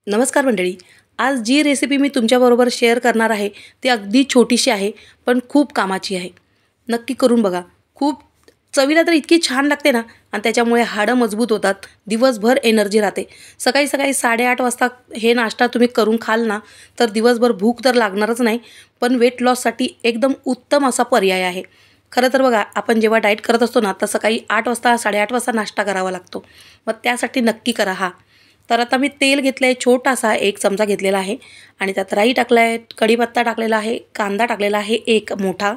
नमस्कार मंडळी. आज जी रेसिपी मी तुमच्याबरोबर शेअर करणार आहे ती अगदी छोटीशी आहे पण खूप कामाची आहे. नक्की करून बघा. खूप चवीला तर इतकी छान लागते ना आणि त्याच्यामुळे हाडं मजबूत होतात, दिवसभर एनर्जी राहते. सकाळी सकाळी 8:30 वाजता हे नाश्ता तुम्ही करून खाल ना तर दिवसभर भूक तर लागणारच नाही, पण वेट लॉससाठी एकदम उत्तम असा पर्याय आहे. खरं तर बघा, आपण जेव्हा डाएट करत असतो ना तर सकाळी 8 वाजता 8:30 वाजता नाश्ता करावा लागतो. मग त्यासाठी नक्की करा हा. तर आता मी तेल घेतलं आहे, छोटासा 1 चमचा घेतलेला आहे आणि त्यात राई टाकला आहे, कढीपत्ता टाकलेला आहे, कांदा टाकलेला आहे 1 मोठा.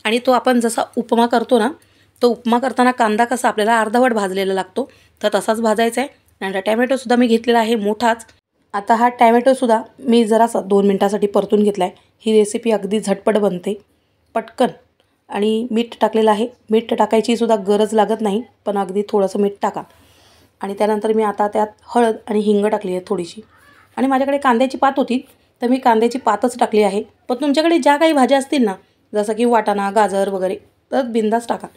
आणि तो आपण जसा उपमा करतो ना, तो उपमा करताना कांदा कसा आपल्याला अर्धवट भाजलेला लागतो तर तसाच भाजायचा आहे. आणि टॅमॅटोसुद्धा मी घेतलेला आहे मोठाच. आता हा टॅमॅटोसुद्धा मी जरासा 2 मिनटासाठी परतून घेतला आहे. ही रेसिपी अगदी झटपट बनते, पटकन. आणि मीठ टाकलेलं आहे. मीठ टाकायची सुद्धा गरज लागत नाही, पण अगदी थोडंसं मीठ टाका. आणि त्यानंतर मी आता त्यात हळद आणि हिंग टाकली आहे थोडीशी. आणि माझ्याकडे कांद्याची पात होती तर मी कांद्याची पातच टाकली आहे. पण तुमच्याकडे ज्या काही भाज्या असतील ना, जसं की वाटाणा, गाजर वगैरे, तर बिंदास टाका.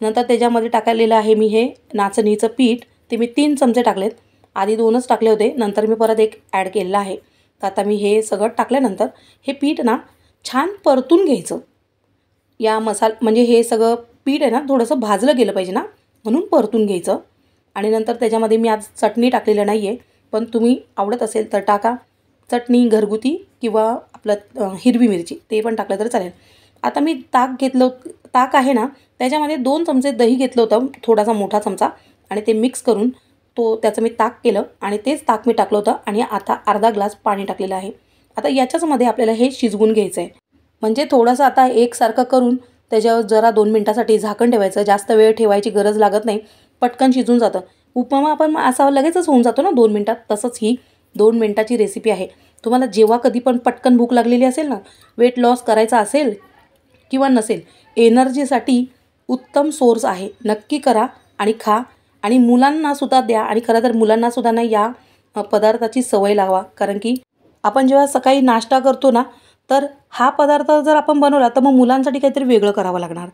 नंतर त्याच्यामध्ये टाकलेलं आहे मी हे नाचणीचं पीठ. ते मी 3 चमचे टाकलेत. आधी 2च टाकले होते, नंतर मी परत 1 ॲड केलेलं आहे. तर आता मी हे सगळं टाकल्यानंतर हे पीठ ना छान परतून घ्यायचं. या म्हणजे हे सगळं पीठ आहे ना थोडंसं भाजलं गेलं पाहिजे ना, म्हणून परतून घ्यायचं. आणि नंतर त्याच्यामध्ये मी आज चटणी टाकलेलं नाही आहे, पण तुम्ही आवडत असेल तर टाका. चटणी घरगुती किंवा आपलं हिरवी मिरची ते पण टाकलं तर चालेल. आता मी ताक आहे ना, त्याच्यामध्ये 2 चमचे दही घेतलं होतं, थोडासा मोठा चमचा. आणि ते मिक्स करून त्याचं मी ताक केलं आणि तेच ताक मी टाकलं होतं. आणि आता अर्धा ग्लास पाणी टाकलेलं आहे. आता याच्याचमध्ये आपल्याला हे शिजवून घ्यायचं आहे. म्हणजे थोडंसं आता एकसारखं करून त्याच्यावर जरा 2 मिनटासाठी झाकण ठेवायचं. जास्त वेळ ठेवायची गरज लागत नाही, पटकन शिजून जातं. उपमा आपण असा लगेचच होऊन जातो ना 2 मिनटात, तसंच ही 2 मिनटाची रेसिपी आहे. तुम्हाला जेव्हा कधी पण पटकन भूक लागलेली असेल ना, वेट लॉस करायचा असेल किंवा नसेल, एनर्जीसाठी उत्तम सोर्स आहे. नक्की करा आणि खा. आणि मुलांनासुद्धा द्या. आणि खरं तर मुलांनासुद्धा ना या पदार्थाची सवय लावा. कारण की आपण जेव्हा सकाळी नाश्ता करतो ना, तर हा पदार्थ जर आपण बनवला तर मग मुलांसाठी काहीतरी वेगळं करावं लागणार.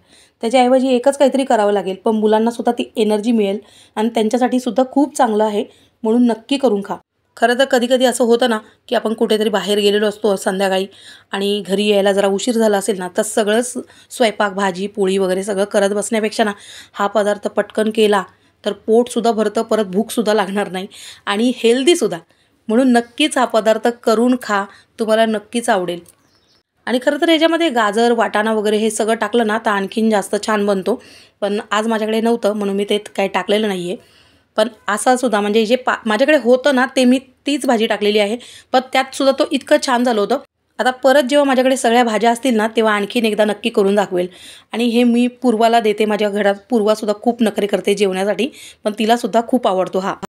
त्याच्याऐवजी एकच काहीतरी करावं लागेल, पण मुलांनासुद्धा ती एनर्जी मिळेल आणि त्यांच्यासाठी सुद्धा खूप चांगलं आहे. म्हणून नक्की करून खा. खरं तर कधी-कधी असं होतं ना, की आपण कुठेतरी बाहेर गेलेलो असतो संध्याकाळी आणि घरी यायला जरा उशीर झाला असेल ना, तर सगळंच स्वयंपाक, भाजी, पोळी वगैरे सगळं करत बसण्यापेक्षा ना, हा पदार्थ पटकन केला तर पोटसुद्धा भरतं, परत भूकसुद्धा लागणार नाही आणि हेल्दीसुद्धा. म्हणून नक्कीच हा पदार्थ करून खा. तुम्हाला नक्कीच आवडेल. आणि खरं तर याच्यामध्ये गाजर, वाटाणा वगैरे हे सगळं टाकलं ना तर आणखीन जास्त छान बनतो. पण आज माझ्याकडे नव्हतं म्हणून मी ते काही टाकलेलं नाही आहे. पण असासुद्धा म्हणजे जे माझ्याकडे होतं ना ते मी तीच भाजी टाकलेली आहे. पण त्यातसुद्धा तो इतकं छान झालं होतं. आता परत जेव्हा माझ्याकडे सगळ्या भाज्या असतील ना तेव्हा आणखीन एकदा नक्की करून दाखवेल. आणि हे मी पूर्वाला देते. माझ्या घरात पूर्वासुद्धा खूप नखरे करते जेवण्यासाठी, पण तिलासुद्धा खूप आवडतो हा.